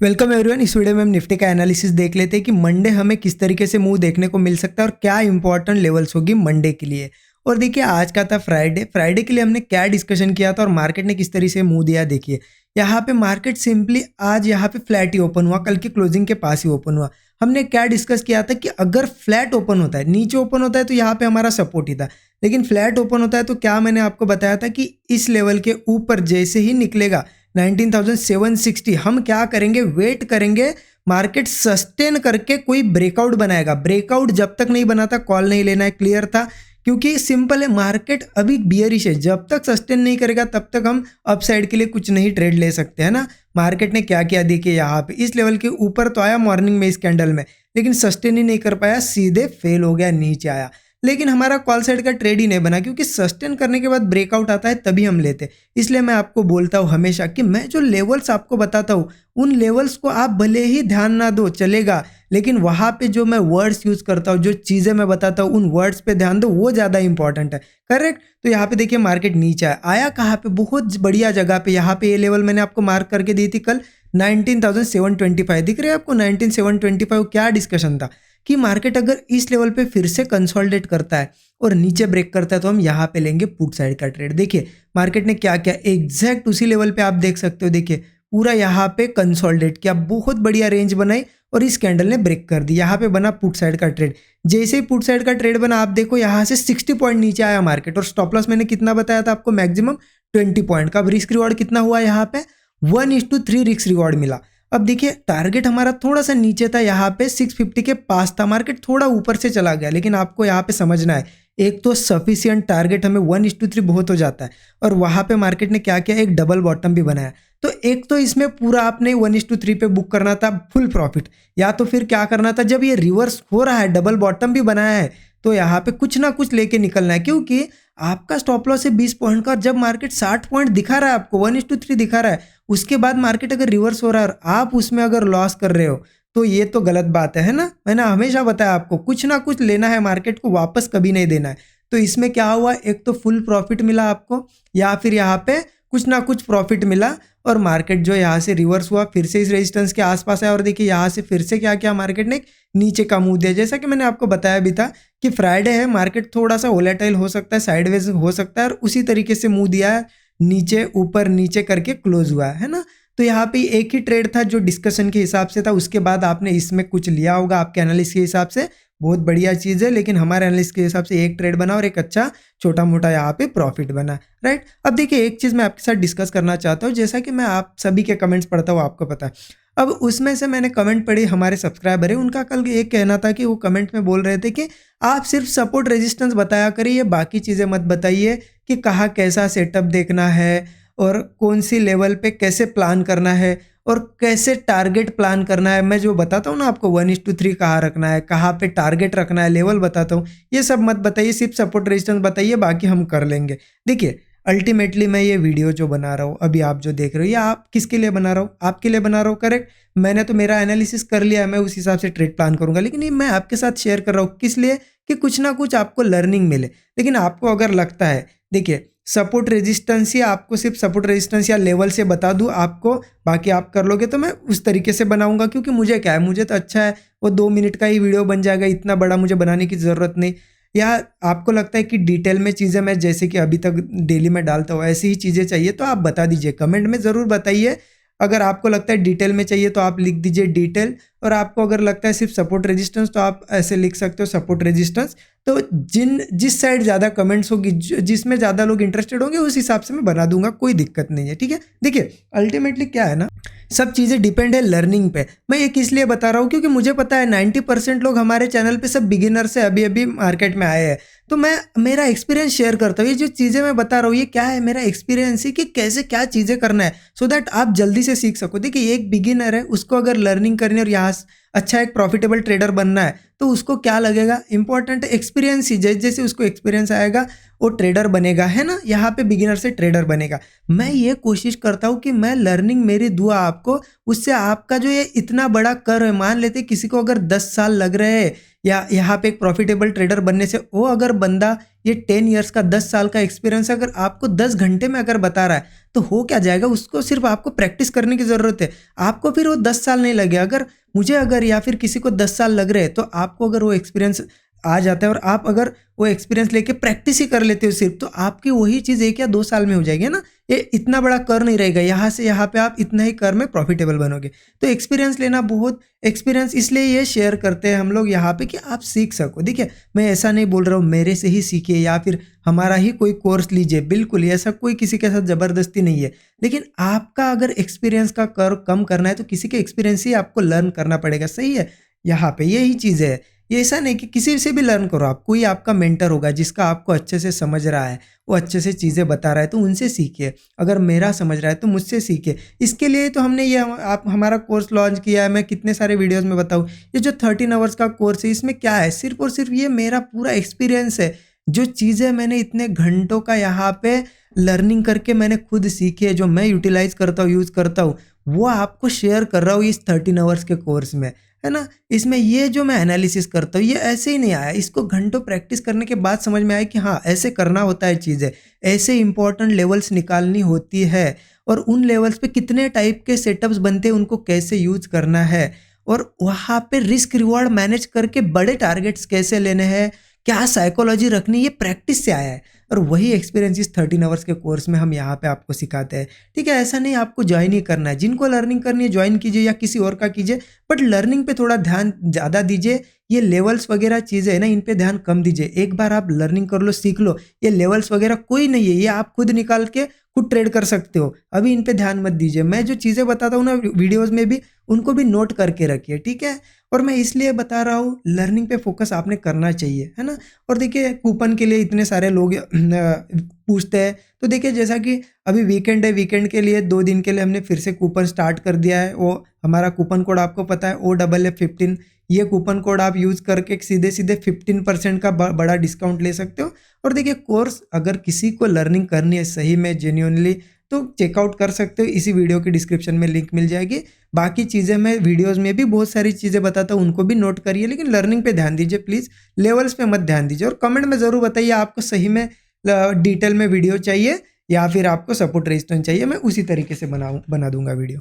Welcome everyone. इस video में हम निफ्टी का एनालिसिस देख लेते हैं कि मंडे हमें किस तरीके से मूव देखने को मिल सकता है और क्या इंपॉर्टेंट लेवल्स होगी मंडे के लिए। और देखिए आज का था फ्राइडे के लिए हमने क्या डिस्कशन किया था और मार्केट ने किस तरीके से मूव दिया। देखिए यहाँ पे मार्केट सिंपली आज यहाँ पे फ्लैट ही ओपन हुआ, कल की क्लोजिंग के पास ही ओपन हुआ। हमने क्या डिस्कस किया था कि अगर फ्लैट ओपन होता है, नीचे ओपन होता है तो यहाँ पे हमारा सपोर्ट ही था, लेकिन फ्लैट ओपन होता है तो क्या मैंने आपको बताया था कि इस लेवल के ऊपर जैसे ही निकलेगा 19,760 हम क्या करेंगे, वेट करेंगे, मार्केट सस्टेन करके कोई ब्रेकआउट बनाएगा। ब्रेकआउट जब तक नहीं बनाता कॉल नहीं लेना है, क्लियर था। क्योंकि सिंपल है, मार्केट अभी बियरिश है, जब तक सस्टेन नहीं करेगा तब तक हम अपसाइड के लिए कुछ नहीं ट्रेड ले सकते हैं ना। मार्केट ने क्या किया देखिए, यहाँ पे इस लेवल के ऊपर तो आया मॉर्निंग में इस कैंडल में, लेकिन सस्टेन ही नहीं कर पाया, सीधे फेल हो गया, नीचे आया। लेकिन हमारा कॉल साइड का ट्रेड ही नहीं बना, क्योंकि सस्टेन करने के बाद ब्रेकआउट आता है तभी हम लेते। इसलिए मैं आपको बोलता हूँ हमेशा कि मैं जो लेवल्स आपको बताता हूँ उन लेवल्स को आप भले ही ध्यान ना दो चलेगा, लेकिन वहाँ पे जो मैं वर्ड्स यूज़ करता हूँ, जो चीज़ें मैं बताता हूँ उन वर्ड्स पे ध्यान दो, वो ज़्यादा इंपॉर्टेंट है। करेक्ट। तो यहाँ पे देखिए मार्केट नीचे आया कहाँ पे, बहुत बढ़िया जगह पे। यहाँ पे ये लेवल मैंने आपको मार्क करके दी थी कल, 19,725 दिख रहे हैं आपको। 19,725 क्या डिस्कशन था कि मार्केट अगर इस लेवल पे फिर से कंसोलिडेट करता है और नीचे ब्रेक करता है तो हम यहाँ पे लेंगे पुट साइड का ट्रेड। देखिए मार्केट ने क्या किया, एग्जैक्ट उसी लेवल पे आप देख सकते हो। देखिए पूरा यहाँ पे कंसोलिडेट किया, बहुत बढ़िया रेंज बनाई और इस कैंडल ने ब्रेक कर दी, यहाँ पे बना पुट साइड का ट्रेड। जैसे ही पुट साइड का ट्रेड बना, आप देखो यहाँ से 60 पॉइंट नीचे आया मार्केट, और स्टॉप लॉस मैंने कितना बताया था आपको, मैक्सिमम 20 पॉइंट का। अब रिस्क रिवॉर्ड कितना हुआ यहाँ पे, 1:3 रिस्क रिवॉर्ड मिला। अब देखिए टारगेट हमारा थोड़ा सा नीचे था, यहाँ पे 650 के पास था, मार्केट थोड़ा ऊपर से चला गया। लेकिन आपको यहाँ पे समझना है, एक तो सफिशियंट टारगेट हमें 1:3 बहुत हो जाता है, और वहाँ पे मार्केट ने क्या किया, एक डबल बॉटम भी बनाया। तो एक तो इसमें पूरा आपने 1:3 पे बुक करना था फुल प्रॉफिट, या तो फिर क्या करना था, जब ये रिवर्स हो रहा है, डबल बॉटम भी बनाया है, तो यहाँ पे कुछ ना कुछ लेके निकलना है। क्योंकि आपका स्टॉप लॉस है 20 पॉइंट का, और जब मार्केट 60 पॉइंट दिखा रहा है आपको, 1:3 दिखा रहा है, उसके बाद मार्केट अगर रिवर्स हो रहा है और आप उसमें अगर लॉस कर रहे हो तो ये तो गलत बात है ना। मैंने हमेशा बताया आपको, कुछ ना कुछ लेना है, मार्केट को वापस कभी नहीं देना है। तो इसमें क्या हुआ, एक तो फुल प्रॉफिट मिला आपको, या फिर यहाँ पे कुछ ना कुछ प्रॉफिट मिला, और मार्केट जो यहाँ से रिवर्स हुआ फिर से इस रेजिस्टेंस के आसपास है, और देखिए यहाँ से फिर से क्या किया मार्केट ने, नीचे का मुंह दिया। जैसा कि मैंने आपको बताया भी था कि फ्राइडे है, मार्केट थोड़ा सा वोलेटाइल हो सकता है, साइडवेज हो सकता है, और उसी तरीके से मुंह दिया है, नीचे ऊपर नीचे करके क्लोज हुआ है ना। तो यहाँ पे एक ही ट्रेड था जो डिस्कशन के हिसाब से था, उसके बाद आपने इसमें कुछ लिया होगा आपके एनालिस्ट के हिसाब से, बहुत बढ़िया चीज़ है। लेकिन हमारे एनालिस्ट के हिसाब से एक ट्रेड बना और एक अच्छा छोटा मोटा यहाँ पे प्रॉफिट बना, राइट। अब देखिए एक चीज़ मैं आपके साथ डिस्कस करना चाहता हूँ, जैसा कि मैं आप सभी के कमेंट्स पढ़ता हूँ, आपको पता है। अब उसमें से मैंने कमेंट पढ़ी, हमारे सब्सक्राइबर है, उनका कल एक कहना था कि वो कमेंट में बोल रहे थे कि आप सिर्फ सपोर्ट रेजिस्टेंस बताया करिए, बाकी चीज़ें मत बताइए, कि कहाँ कैसा सेटअप देखना है और कौन सी लेवल पे कैसे प्लान करना है और कैसे टारगेट प्लान करना है। मैं जो बताता हूँ ना आपको, 1:3 कहाँ रखना है, कहाँ पे टारगेट रखना है, लेवल बताता हूँ, ये सब मत बताइए, सिर्फ सपोर्ट रेजिस्टेंस बताइए, बाकी हम कर लेंगे। देखिए अल्टीमेटली मैं ये वीडियो जो बना रहा हूँ, अभी आप जो देख रहे हो, ये आप किसके लिए बना रहा हूँ, आपके लिए बना रहा हूँ, करेक्ट। मैंने तो मेरा एनालिसिस कर लिया है, मैं उस हिसाब से ट्रेड प्लान करूंगा, लेकिन ये मैं आपके साथ शेयर कर रहा हूँ किस लिए, कि कुछ ना कुछ आपको लर्निंग मिले। लेकिन आपको अगर लगता है, देखिए सपोर्ट रेजिस्टेंस, या आपको सिर्फ सपोर्ट रेजिस्टेंस या लेवल से बता दूं आपको, बाकी आप कर लोगे, तो मैं उस तरीके से बनाऊंगा। क्योंकि मुझे क्या है, मुझे तो अच्छा है, वो 2 मिनट का ही वीडियो बन जाएगा, इतना बड़ा मुझे बनाने की ज़रूरत नहीं। या आपको लगता है कि डिटेल में चीज़ें मैं जैसे कि अभी तक डेली में डालता हूँ ऐसी ही चीज़ें चाहिए, तो आप बता दीजिए, कमेंट में ज़रूर बताइए। अगर आपको लगता है डिटेल में चाहिए तो आप लिख दीजिए डिटेल, और आपको अगर लगता है सिर्फ सपोर्ट रेजिस्टेंस तो आप ऐसे लिख सकते हो सपोर्ट रेजिस्टेंस। तो जिस साइड ज़्यादा कमेंट्स होगी, जिसमें ज़्यादा लोग इंटरेस्टेड होंगे, उस हिसाब से मैं बना दूंगा, कोई दिक्कत नहीं है, ठीक है। देखिए अल्टीमेटली क्या है ना, सब चीज़ें डिपेंड है लर्निंग पे। मैं ये किस लिए बता रहा हूँ, क्योंकि मुझे पता है 90% लोग हमारे चैनल पे सब बिगिनर से अभी अभी मार्केट में आए हैं, तो मैं मेरा एक्सपीरियंस शेयर करता हूँ। ये जो चीज़ें मैं बता रहा हूँ ये क्या है, मेरा एक्सपीरियंस ही, कि कैसे क्या चीज़ें करना है, सो दैट आप जल्दी से सीख सको। देखिए एक बिगिनर है, उसको अगर लर्निंग करनी और यहाँ अच्छा एक प्रॉफिटेबल ट्रेडर बनना है, तो उसको क्या लगेगा, इंपॉर्टेंट एक्सपीरियंस ही। जैसे जैसे उसको एक्सपीरियंस आएगा वो ट्रेडर बनेगा, है ना, यहाँ पे बिगिनर से ट्रेडर बनेगा। मैं ये कोशिश करता हूँ कि मैं लर्निंग, मेरी दुआ आपको, उससे आपका जो ये इतना बड़ा कर है, मान लेते किसी को अगर 10 साल लग रहे हैं या यहाँ पे एक प्रॉफिटेबल ट्रेडर बनने से, वो अगर बंदा ये 10 ईयर्स का, 10 साल का एक्सपीरियंस अगर आपको 10 घंटे में अगर बता रहा है तो हो क्या जाएगा, उसको सिर्फ आपको प्रैक्टिस करने की ज़रूरत है। आपको फिर वो 10 साल नहीं लगे, अगर मुझे अगर या फिर किसी को 10 साल लग रहे हैं तो आपको अगर वो एक्सपीरियंस आ जाता है और आप अगर वो एक्सपीरियंस लेके प्रैक्टिस ही कर लेते हो सिर्फ, तो आपकी वही चीज़ 1 या 2 साल में हो जाएगी, है ना। ये इतना बड़ा कर नहीं रहेगा, यहाँ से यहाँ पे आप इतना ही कर में प्रॉफिटेबल बनोगे। तो एक्सपीरियंस लेना बहुत, एक्सपीरियंस इसलिए ये शेयर करते हैं हम लोग यहाँ पे कि आप सीख सको। देखिए, मैं ऐसा नहीं बोल रहा हूँ मेरे से ही सीखिए या फिर हमारा ही कोई कोर्स लीजिए, बिल्कुल ऐसा कोई किसी के साथ ज़बरदस्ती नहीं है। लेकिन आपका अगर एक्सपीरियंस का कर कम करना है तो किसी के एक्सपीरियंस ही आपको लर्न करना पड़ेगा, सही है। यहाँ पे यही चीज़ है, ये ऐसा नहीं कि किसी से भी लर्न करो आप, कोई आपका मेंटर होगा जिसका आपको अच्छे से समझ रहा है, वो अच्छे से चीज़ें बता रहा है तो उनसे सीखिए। अगर मेरा समझ रहा है तो मुझसे सीखिए। इसके लिए तो हमने ये आप हमारा कोर्स लॉन्च किया है, मैं कितने सारे वीडियोज़ में बताऊँ। ये जो 13 आवर्स का कोर्स है, इसमें क्या है, सिर्फ़ और सिर्फ ये मेरा पूरा एक्सपीरियंस है। जो चीज़ें मैंने इतने घंटों का यहाँ पे लर्निंग करके मैंने खुद सीखी है, जो मैं यूटिलाइज़ करता हूँ, यूज़ करता हूँ, वो आपको शेयर कर रहा हूँ इस 13 आवर्स के कोर्स में, है ना। इसमें ये जो मैं एनालिसिस करता हूँ ये ऐसे ही नहीं आया, इसको घंटों प्रैक्टिस करने के बाद समझ में आया कि हाँ, ऐसे करना होता है चीज़ें, ऐसे इंपॉर्टेंट लेवल्स निकालनी होती है और उन लेवल्स पे कितने टाइप के सेटअप्स बनते हैं, उनको कैसे यूज़ करना है और वहाँ पे रिस्क रिवॉर्ड मैनेज करके बड़े टारगेट्स कैसे लेने हैं, क्या साइकोलॉजी रखनी, ये प्रैक्टिस से आया है। और वही एक्सपीरियंस इस 13 आवर्स के कोर्स में हम यहाँ पे आपको सिखाते हैं, ठीक है। ऐसा नहीं आपको ज्वाइन ही करना है, जिनको लर्निंग करनी है ज्वाइन कीजिए या किसी और का कीजिए, बट लर्निंग पे थोड़ा ध्यान ज़्यादा दीजिए। ये लेवल्स वगैरह चीज़ें है ना, इन पे ध्यान कम दीजिए। एक बार आप लर्निंग कर लो, सीख लो, ये लेवल्स वगैरह कोई नहीं है, ये आप खुद निकाल के खुद ट्रेड कर सकते हो। अभी इन पे ध्यान मत दीजिए। मैं जो चीज़ें बताता हूँ ना वीडियोज़ में भी, उनको भी नोट करके रखिए, ठीक है। और मैं इसलिए बता रहा हूँ, लर्निंग पे फोकस आपने करना चाहिए, है ना। और देखिए, कूपन के लिए इतने सारे लोग पूछते हैं, तो देखिए जैसा कि अभी वीकेंड है, वीकेंड के लिए 2 दिन के लिए हमने फिर से कूपन स्टार्ट कर दिया है। वो हमारा कूपन कोड आपको पता है, OFF15। ये कूपन कोड आप यूज़ करके सीधे सीधे 15% का बड़ा डिस्काउंट ले सकते हो। और देखिए, कोर्स अगर किसी को लर्निंग करनी है सही में जेन्युइनली, तो चेकआउट कर सकते हो, इसी वीडियो के डिस्क्रिप्शन में लिंक मिल जाएगी। बाकी चीज़ें मैं वीडियोज़ में भी बहुत सारी चीज़ें बताता हूँ, उनको भी नोट करिए, लेकिन लर्निंग पे ध्यान दीजिए प्लीज़, लेवल्स पे मत ध्यान दीजिए। और कमेंट में ज़रूर बताइए आपको सही में डिटेल में वीडियो चाहिए या फिर आपको सपोर्ट रेजिस्टेंस चाहिए, मैं उसी तरीके से बना दूंगा वीडियो।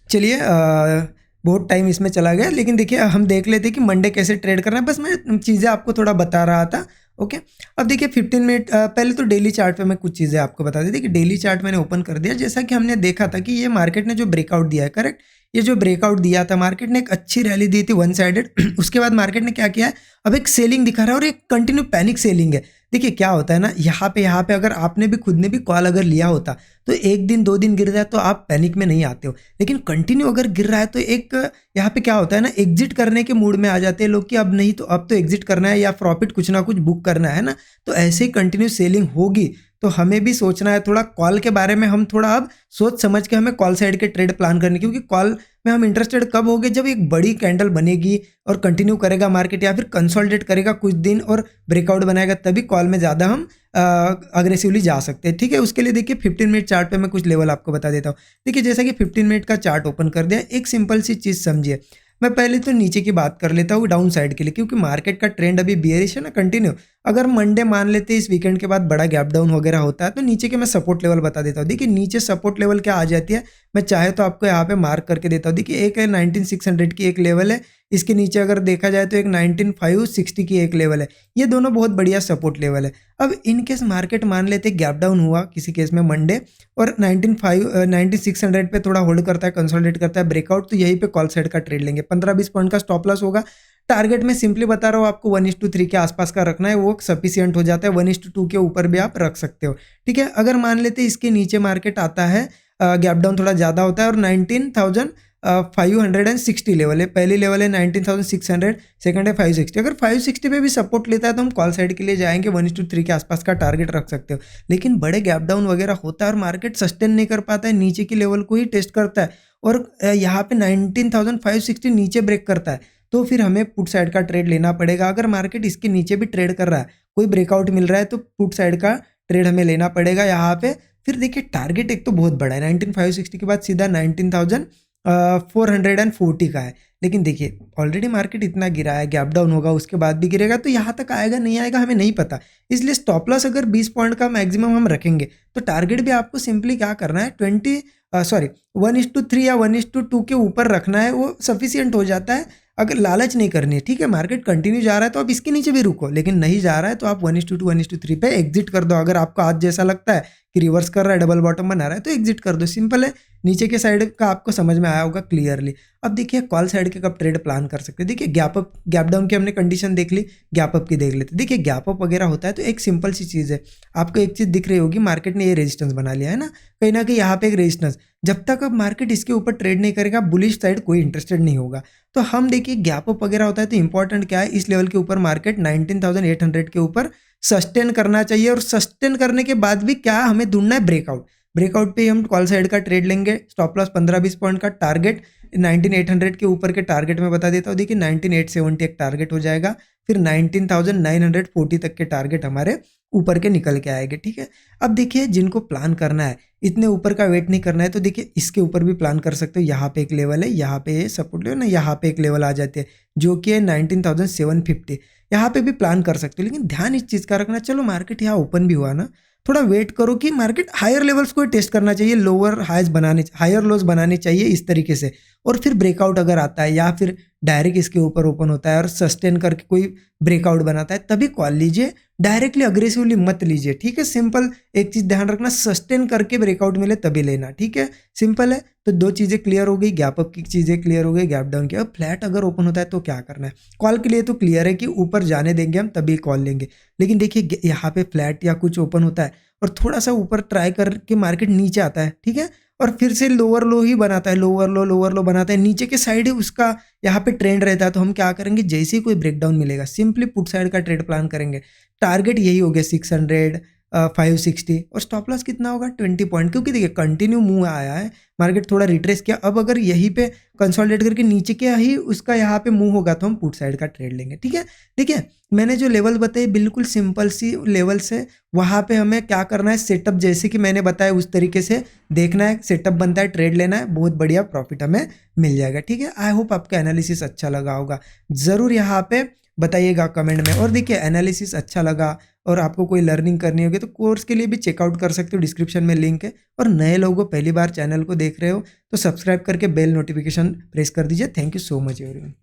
चलिए, बहुत टाइम इसमें चला गया, लेकिन देखिए हम देख लेते कि मंडे कैसे ट्रेड करना है। बस मैं चीज़ें आपको थोड़ा बता रहा था, ओके। अब देखिए 15 मिनट पहले तो डेली चार्ट पे मैं कुछ चीज़ें आपको बता दी थी कि डेली चार्ट मैंने ओपन कर दिया। जैसा कि हमने देखा था कि ये मार्केट ने जो ब्रेकआउट दिया है, करेक्ट, ये जो ब्रेकआउट दिया था मार्केट ने, एक अच्छी रैली दी थी वन साइडेड। उसके बाद मार्केट ने क्या किया है, अब एक सेलिंग दिखा रहा है और एक कंटिन्यू पैनिक सेलिंग है। देखिए क्या होता है ना, यहाँ पे अगर आपने भी खुद ने भी कॉल अगर लिया होता तो 1 दिन 2 दिन गिर रहा है तो आप पैनिक में नहीं आते हो, लेकिन कंटिन्यू अगर गिर रहा है तो एक यहाँ पे क्या होता है ना, एग्जिट करने के मूड में आ जाते हैं लोग कि अब नहीं, तो अब तो एग्जिट करना है या प्रॉफिट कुछ ना कुछ बुक करना है ना। तो ऐसे ही कंटिन्यू सेलिंग होगी तो हमें भी सोचना है थोड़ा कॉल के बारे में, हम थोड़ा अब सोच समझ के हमें कॉल साइड के ट्रेड प्लान करने, क्योंकि कॉल में हम इंटरेस्टेड कब होंगे, जब एक बड़ी कैंडल बनेगी और कंटिन्यू करेगा मार्केट या फिर कंसोलिडेट करेगा कुछ दिन और ब्रेकआउट बनाएगा, तभी कॉल में ज़्यादा हम अग्रेसिवली जा सकते हैं, ठीक है। उसके लिए देखिए 15 मिनट चार्ट पे मैं कुछ लेवल आपको बता देता हूँ। देखिए जैसा कि 15 मिनट का चार्ट ओपन कर दिया, एक सिंपल सी चीज़ समझिए। मैं पहले तो नीचे की बात कर लेता हूँ डाउन साइड के लिए, क्योंकि मार्केट का ट्रेंड अभी बियरिश है ना, कंटिन्यू। अगर मंडे मान लेते हैं इस वीकेंड के बाद बड़ा गैप डाउन वगैरह होता है तो नीचे के मैं सपोर्ट लेवल बता देता हूँ। देखिए नीचे सपोर्ट लेवल क्या आ जाती है, मैं चाहे तो आपको यहाँ पे मार्क करके देता हूँ। देखिए एक है 19600 की एक लेवल है, इसके नीचे अगर देखा जाए तो एक 19560 की एक लेवल है, ये दोनों बहुत बढ़िया सपोर्ट लेवल है। अब इन केस मार्केट मान लेते गैप डाउन हुआ किसी केस में मंडे और 19600 पे थोड़ा होल्ड करता है, कंसोलिडेट करता है, ब्रेकआउट, तो यहीं पे कॉल साइड का ट्रेड लेंगे। 15-20 पॉइंट का स्टॉप लॉस होगा। टारगेट में सिंपली बता रहा हूँ आपको 1:3 के आसपास का रखना है, वो सफिशियंट हो जाता है। 1:2 के ऊपर भी आप रख सकते हो, ठीक है। अगर मान लेते इसके नीचे मार्केट आता है, गैप डाउन थोड़ा ज़्यादा होता है और 19,560 लेवल है, पहली लेवल है 19,600, सेकंड है 560। अगर 560 पे भी सपोर्ट लेता है तो हम कॉल साइड के लिए जाएंगे, 1:3 के आसपास का टारगेट रख सकते हो। लेकिन बड़े गैप डाउन वगैरह होता है और मार्केट सस्टेन नहीं कर पाता है, नीचे की लेवल को ही टेस्ट करता है और यहाँ पे 19,560 नीचे ब्रेक करता है, तो फिर हमें पुट साइड का ट्रेड लेना पड़ेगा। अगर मार्केट इसके नीचे भी ट्रेड कर रहा है, कोई ब्रेकआउट मिल रहा है तो पुट साइड का ट्रेड हमें लेना पड़ेगा यहाँ पे। फिर देखिए टारगेट एक तो बहुत बड़ा है, 19,560 के बाद सीधा 19,440 का है। लेकिन देखिए ऑलरेडी मार्केट इतना गिरा है, गैप डाउन होगा उसके बाद भी गिरेगा, तो यहाँ तक आएगा नहीं आएगा हमें नहीं पता। इसलिए स्टॉप लॉस अगर 20 पॉइंट का मैक्सिमम हम रखेंगे तो टारगेट भी आपको सिंपली क्या करना है 1:3 या 1:2 के ऊपर रखना है, वो सफिशियंट हो जाता है। अगर लालच नहीं करनी है, ठीक है, मार्केट कंटिन्यू जा रहा है तो आप इसके नीचे भी रुको, लेकिन नहीं जा रहा है तो आप 1:2 1:3 पे एग्जिट कर दो। अगर आपको आज जैसा लगता है कि रिवर्स कर रहा है, डबल बॉटम बना रहा है, तो एग्जिट कर दो, सिंपल है। नीचे के साइड का आपको समझ में आया होगा क्लियरली। अब देखिए कॉल साइड के कब ट्रेड प्लान कर सकते हैं। देखिए गैप अप गैप डाउन की हमने कंडीशन देख ली, गैप अप की देख लेते। देखिए गैप अप वगैरह होता है तो एक सिंपल सी चीज़ है, आपको एक चीज़ दिख रही होगी, मार्केट ने ये रेजिस्टेंस बना लिया है ना कहीं यहाँ पे एक रेजिस्टेंस। जब तक अब मार्केट इसके ऊपर ट्रेड नहीं करेगा, बुलिश साइड कोई इंटरेस्टेड नहीं होगा। तो हम देखिए गैप अप वगैरह होता है तो इंपॉर्टेंट क्या है, इस लेवल के ऊपर मार्केट 19,800 के ऊपर सस्टेन करना चाहिए। और सस्टेन करने के बाद भी क्या हमें ढूंढना है, ब्रेकआउट। ब्रेकआउट पे हम कॉल साइड का ट्रेड लेंगे, स्टॉप लॉस 15-20 पॉइंट का, टारगेट 19,800 के ऊपर के टारगेट में बता देता हूँ। देखिए 19,870 एक टारगेट हो जाएगा, फिर 19,940 तक के टारगेट हमारे ऊपर के निकल के आएंगे, ठीक है। अब देखिए जिनको प्लान करना है, इतने ऊपर का वेट नहीं करना है, तो देखिए इसके ऊपर भी प्लान कर सकते हो। यहाँ पे एक लेवल है, यहाँ पे सपोर्ट लेवल ना, यहाँ पे एक लेवल आ जाते हैं जो कि है 19,750, यहाँ पे भी प्लान कर सकते हो। लेकिन ध्यान इस चीज़ का रखना, चलो मार्केट यहाँ ओपन भी हुआ ना, थोड़ा वेट करो कि मार्केट हायर लेवल्स को टेस्ट करना चाहिए, लोअर हाइज बनाने, हायर लोज बनाने चाहिए इस तरीके से। और फिर ब्रेकआउट अगर आता है या फिर डायरेक्ट इसके ऊपर ओपन होता है और सस्टेन करके कोई ब्रेकआउट बनाता है, तभी कॉल लीजिए, डायरेक्टली अग्रेसिवली मत लीजिए, ठीक है। सिंपल एक चीज़ ध्यान रखना, सस्टेन करके ब्रेकआउट मिले तभी लेना, ठीक है, सिंपल है। तो दो चीज़ें क्लियर हो गई, गैप अप की चीज़ें क्लियर हो गई, गैप डाउन की। अब फ्लैट अगर ओपन होता है तो क्या करना है, कॉल के लिए तो क्लियर है कि ऊपर जाने देंगे हम तभी कॉल लेंगे। लेकिन देखिए यहाँ पे फ्लैट या कुछ ओपन होता है और थोड़ा सा ऊपर ट्राई करके मार्केट नीचे आता है, ठीक है, और फिर से लोअर लो ही बनाता है, लोअर लो बनाता है, नीचे के साइड ही उसका यहाँ पे ट्रेंड रहता है। तो हम क्या करेंगे, जैसे ही कोई ब्रेकडाउन मिलेगा सिंपली पुट साइड का ट्रेड प्लान करेंगे। टारगेट यही हो गया 600, 560, और स्टॉप लॉस कितना होगा 20 पॉइंट, क्योंकि देखिए कंटिन्यू मूव आया है, मार्केट थोड़ा रिट्रेस किया। अब अगर यहीं पे कंसोलिडेट करके नीचे के ही उसका यहाँ पे मूव होगा तो हम पुट साइड का ट्रेड लेंगे, ठीक है। देखिए मैंने जो लेवल बताए बिल्कुल सिंपल सी लेवल्स है, वहाँ पे हमें क्या करना है, सेटअप जैसे कि मैंने बताया उस तरीके से देखना है, सेटअप बनता है, ट्रेड लेना है, बहुत बढ़िया प्रॉफिट हमें मिल जाएगा, ठीक है। आई होप आपका एनालिसिस अच्छा लगा होगा, ज़रूर यहाँ पे बताइएगा कमेंट में। और देखिए एनालिसिस अच्छा लगा और आपको कोई लर्निंग करनी होगी तो कोर्स के लिए भी चेकआउट कर सकते हो, डिस्क्रिप्शन में लिंक है। और नए लोगों पहली बार चैनल को देख रहे हो तो सब्सक्राइब करके बेल नोटिफिकेशन प्रेस कर दीजिए। Thank you so much everyone.